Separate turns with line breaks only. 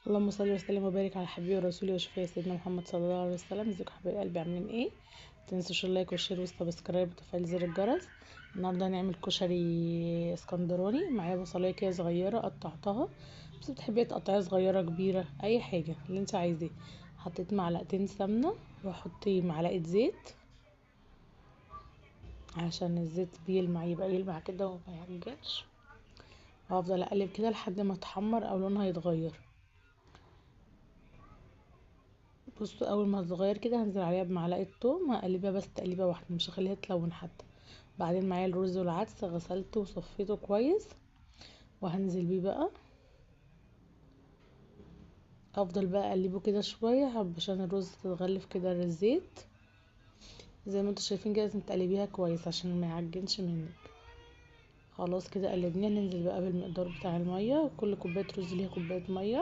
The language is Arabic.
اللهم صل وسلم وبارك على حبيبي ورسولي وشفيع سيدنا محمد صلى الله عليه وسلم. ازيكم حبايب قلبي، عاملين ايه؟ متنسوش اللايك والشير والسبسكرايب وتفعيل زر الجرس. النهارده هنعمل كشري اسكندراني. معايا بصلايه كده صغيره قطعتها، بس بتحبي تقطعيها صغيره كبيره اي حاجه اللي انت عايزاه. حطيت معلقتين سمنه واحط معلقه زيت عشان الزيت بيلمع، يبقى يلمع كده وما يعجنش. وهفضل اقلب كده لحد ما تحمر او لونها يتغير. بصوا، اول ما تتغير كده هنزل عليها بمعلقه توم، هقلبها بس تقليبه واحده، مش هخليها تلون حتى. بعدين معايا الرز والعدس، غسلته وصفيته كويس وهنزل بيه بقى. افضل بقى اقلبه كده شويه عشان الرز تتغلف كده الزيت. زي ما انتوا شايفين كده لازم تقلبيها كويس عشان ما يعجنش منك. خلاص كده قلبناه، ننزل بقى بالمقدار بتاع الميه. كل كوبايه رز ليها كوبايه ميه.